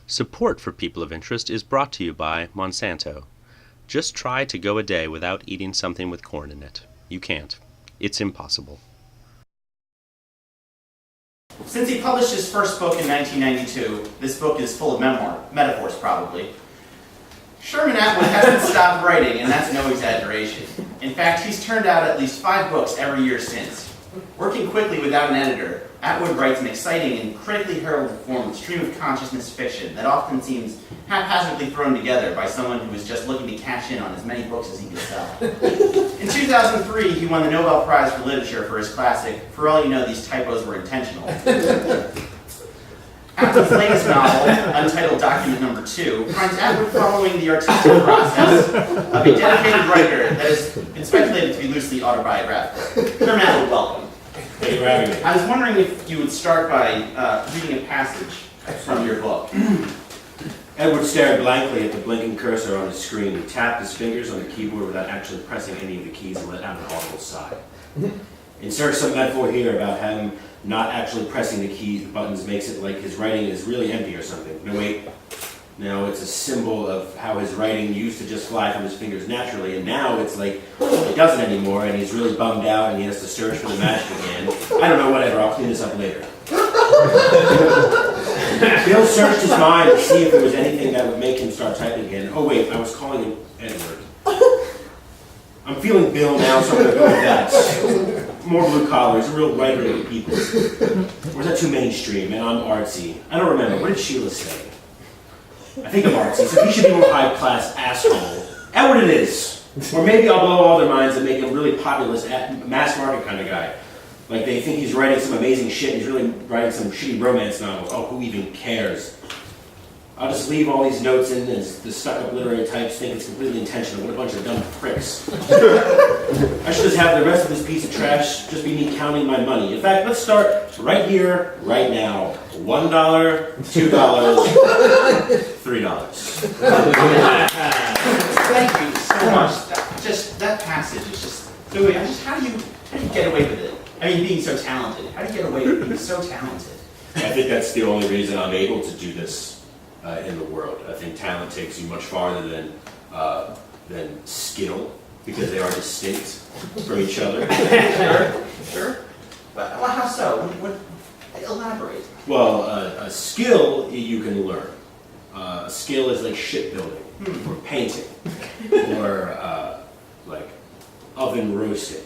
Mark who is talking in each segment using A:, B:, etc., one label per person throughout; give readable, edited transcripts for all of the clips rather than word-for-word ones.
A: Support for People of Interest is brought to you by Monsanto. Just try to go a day without eating something with corn in it. You can't. It's impossible.
B: Since he published his first book in 1992, this book is full of metaphors probably, Sherman Atwood hasn't stopped writing, and that's no exaggeration. In fact, he's turned out at least 5 books every year since. Working quickly without an editor, Atwood writes an exciting and critically heralded form of stream of consciousness fiction that often seems haphazardly thrown together by someone who is just looking to cash in on as many books as he can sell. In 2003, he won the Nobel Prize for Literature for his classic, For All You Know, These Typos Were Intentional. Atwood's latest novel, untitled Document Number 2, finds Atwood following the artistic process of a dedicated writer that has been speculated to be loosely autobiographical. Sherman Atwood, welcome.
C: Thank you for having me.
B: I was wondering if you would start by reading a passage from your book.
C: Edward stared blankly at the blinking cursor on his screen. He tapped his fingers on the keyboard without actually pressing any of the keys and let out an audible sigh. Insert some metaphor here about him not actually pressing the keys, buttons, makes it like his writing is really empty or something. No, wait. No, it's a symbol of how his writing used to just fly from his fingers naturally, and now it's like it doesn't anymore, and he's really bummed out, and he has to search for the magic again. I don't know, whatever. I'll clean this up later. Bill searched his mind to see if there was anything that would make him start typing again. Oh wait, I was calling him Edward. I'm feeling Bill now, so I'm going to go with that. More blue collar. He's a real writer of the people. Or is that too mainstream? And I'm artsy. I don't remember. What did Sheila say? I think I'm artsy, so he should be more high-class asshole. Edward it is. Or maybe I'll blow all their minds and make him really populist, mass market kind of guy. Like they think he's writing some amazing shit and he's really writing some shitty romance novels. Oh, who even cares? I'll just leave all these notes in as the stuck-up literary types think it's completely intentional. What a bunch of dumb pricks. I should just have the rest of this piece of trash just be me counting my money. In fact, let's start right here, right now. $1, $2, $3.
B: Thank you so much. That passage is just so. How do you get away with it? I mean, being so talented. How do you get away with being so talented?
C: I think that's the only reason I'm able to do this in the world. I think talent takes you much farther than skill, because they are distinct from each other.
B: Sure. Well, how so? Elaborate.
C: Well, a skill you can learn. A skill is like shipbuilding, or painting, or like oven roasting.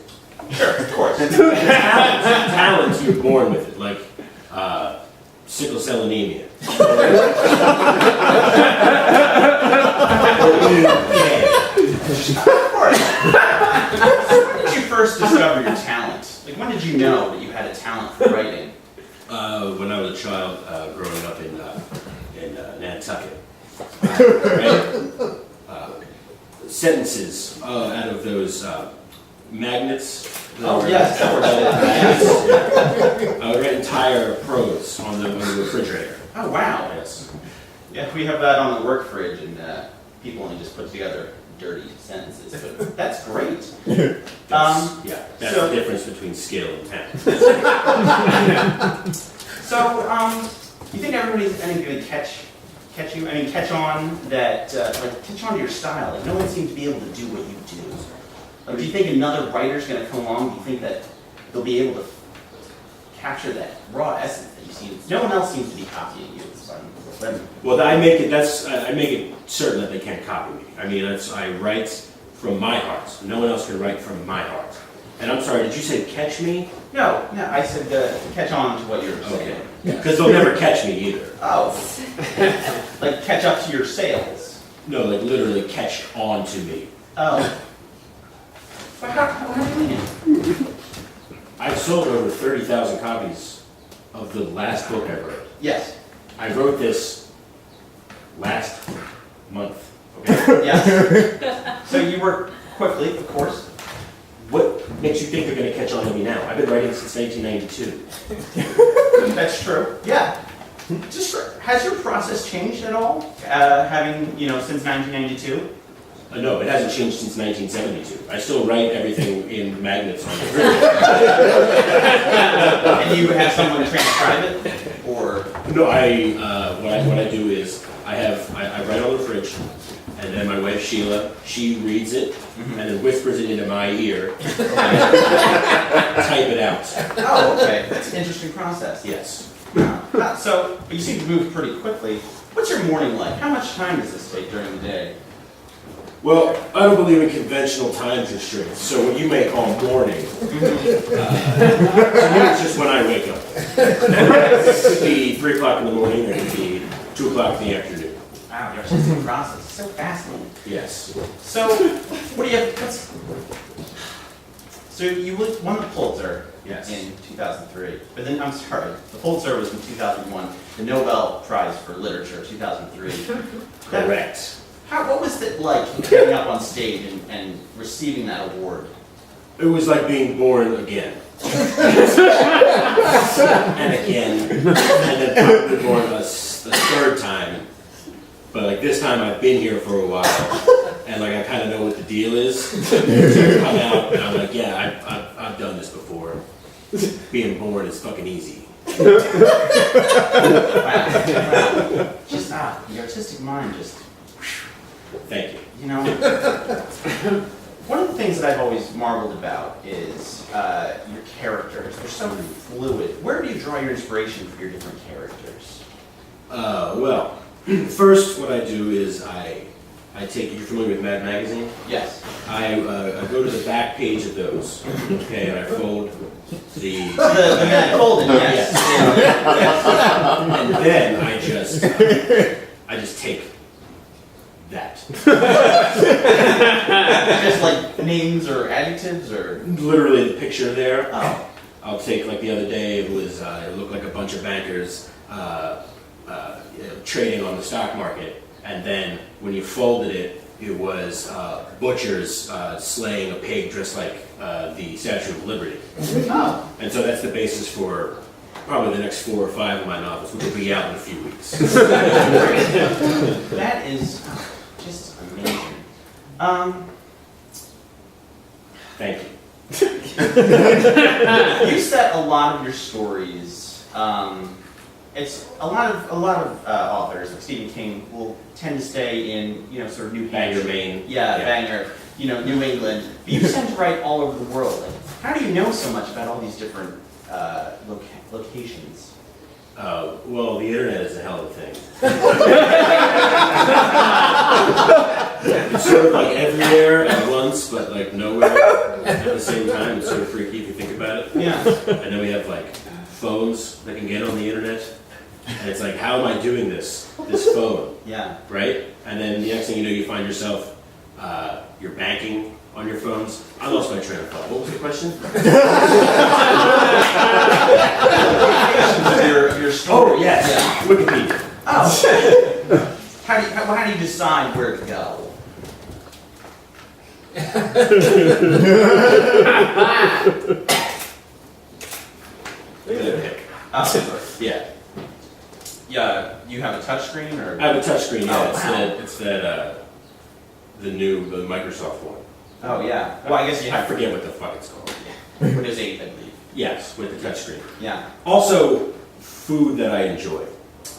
B: Sure, of course.
C: Talent, you're born with it, like sickle cell anemia. Of
B: course. When did you first discover your talent? Like, when did you know that you had a talent for writing?
C: When I was a child, growing up in Nantucket. Sentences out of those magnets.
B: Oh, yes.
C: I would write entire prose on the refrigerator.
B: Oh, wow.
C: Yes.
B: Yeah, we have that on the work fridge, and people only just put together dirty sentences. But that's great.
C: That's the difference between skill and talent.
B: So, you think everybody's going to catch you? I mean, catch on that, catch on to your style. Like, no one seems to be able to do what you do. Like, do you think another writer's going to come along? Do you think that they'll be able to capture that raw essence that you see? No one else seems to be copying you.
C: Well, I make it certain that they can't copy me. I mean, I write from my heart. No one else can write from my heart. And I'm sorry, did you say catch me?
B: No, I said catch on to what you're saying.
C: Because they'll never catch me either.
B: Oh. Like catch up to your sales?
C: No, like literally catch on to me.
B: Oh. But how do you mean?
C: I've sold over 30,000 copies of the last book I wrote.
B: Yes.
C: I wrote this last month.
B: Okay. Yes. So you work quickly, of course.
C: What makes you think they're going to catch on to me now? I've been writing since 1992.
B: That's true. Yeah. Has your process changed at all? Having since 1992.
C: No, it hasn't changed since 1972. I still write everything in magnets on the fridge.
B: And you have someone transcribe it, or
C: No, what I do is I write on the fridge, and then my wife Sheila, she reads it, and then whispers it into my ear, and type it out.
B: oh, okay, that's an interesting process.
C: Yes.
B: So you seem to move pretty quickly. What's your morning like? How much time does this take during the day?
C: Well, I don't believe in conventional time constraints, so what you may call morning, to me it's just when I wake up. It could be 3 o'clock in the morning, or it could be 2 o'clock in the afternoon.
B: Wow, your artistic process is so fascinating.
C: Yes.
B: So, what do you have? So you won the Pulitzer
C: Yes.
B: in 2003, but then I'm sorry, the Pulitzer was in 2001. The Nobel Prize for Literature, 2003.
C: Correct.
B: What was it like getting up on stage and receiving that award?
C: It was like being born again. And again, and then probably born a third time. But like this time I've been here for a while, and like I kind of know what the deal is. So I come out and I'm like, yeah, I've done this before. Being born is fucking easy.
B: Wow. Just the artistic mind just.
C: Thank you.
B: You know, one of the things that I've always marveled about is your characters. They're so fluid. Where do you draw your inspiration for your different characters?
C: Well, first what I do is I take, you're familiar with Mad Magazine?
B: Yes.
C: I go to the back page of those, okay, and I fold the
B: The folded, yes.
C: And then I just take that.
B: Just like names or adjectives or.
C: Literally the picture there.
B: Oh.
C: I'll take, like the other day, it looked like a bunch of bankers trading on the stock market, and then when you folded it, it was butchers slaying a pig dressed like the Statue of Liberty.
B: Oh.
C: And so that's the basis for probably the next 4 or 5 of my novels, which will be out in a few weeks.
B: That is just amazing.
C: Thank you.
B: You set a lot of your stories. It's a lot of authors like Stephen King will tend to stay in sort of New Hampshire,
C: Bangor, Maine.
B: yeah, Bangor, New England. But you tend to write all over the world. Like, how do you know so much about all these different locations?
C: Well, the internet is a hell of a thing. It's sort of like everywhere at once, but like nowhere at the same time. It's sort of freaky if you think about it.
B: Yeah.
C: And then we have like phones that can get on the internet. And it's like, how am I doing this phone,
B: Yeah.
C: right? And then the next thing you know, you find yourself, you're banking on your phones. I lost my train of thought. What was the question?
B: Your story.
C: Oh, yes,
B: Yeah.
C: Wikipedia.
B: Oh. How do you decide where to go?
C: Yeah.
B: Yeah. You have a touchscreen or?
C: I have a touchscreen, yeah.
B: Oh,
C: It's
B: wow.
C: the Microsoft one.
B: Oh yeah. Well, I guess you
C: I
B: have
C: forget what the fuck it's called.
B: Windows 8, I believe.
C: Yes, with the touchscreen.
B: Yeah.
C: Also, food that I enjoy.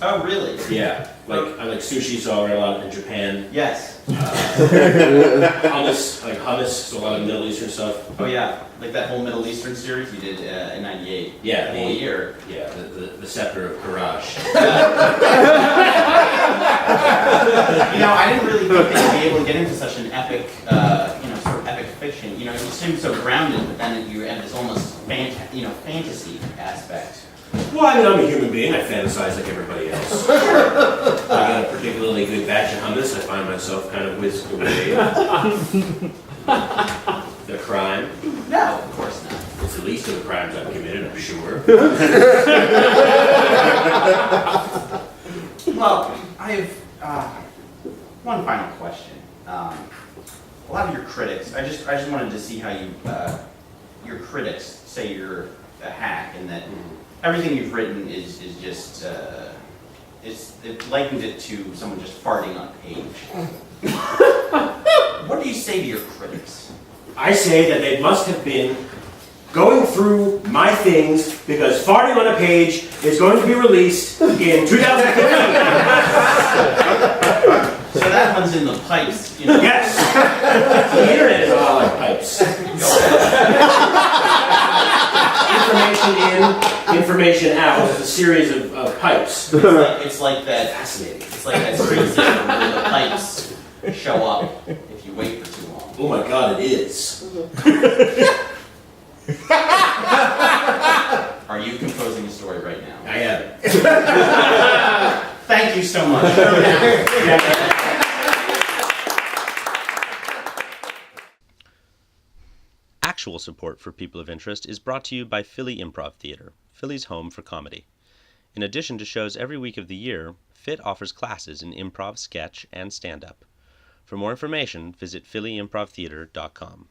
B: Oh really?
C: Yeah, like I like sushi, so I write a lot in Japan.
B: Yes.
C: Hummus, like hummus, so a lot of Middle Eastern stuff.
B: Oh yeah. Like that whole Middle Eastern series you did in '98.
C: Yeah,
B: The whole year.
C: Yeah, the scepter of Courage.
B: I didn't really think that you'd be able to get into such an epic, sort of epic fiction. You seem so grounded, but then you have this almost fantasy aspect.
C: Well, I mean, I'm a human being. I fantasize like everybody else. I got a particularly good batch of hummus. I find myself kind of whisked away. The crime.
B: No, of course not.
C: It's the least of the crimes I've committed, I'm sure.
B: Well, I have one final question. A lot of your critics, I just wanted to see how your critics say you're a hack, and that everything you've written is just it likened it to someone just farting on a page. What do you say to your critics?
C: I say that they must have been going through my things because Farting on a Page is going to be released in 2015.
B: So that one's in the pipes, you know?
C: Yes! The internet is a lot like pipes. Information in, information out. It's a series of pipes.
B: It's like that.
C: Fascinating.
B: It's like that screensaver where the pipes show up if you wait for too long.
C: Oh my god, it is.
B: Are you composing a story right now?
C: I am.
B: Thank you so much.
A: Actual support for People of Interest is brought to you by Philly Improv Theater, Philly's home for comedy. In addition to shows every week of the year, PHIT offers classes in improv, sketch, and stand-up. For more information, visit phillyimprovtheater.com.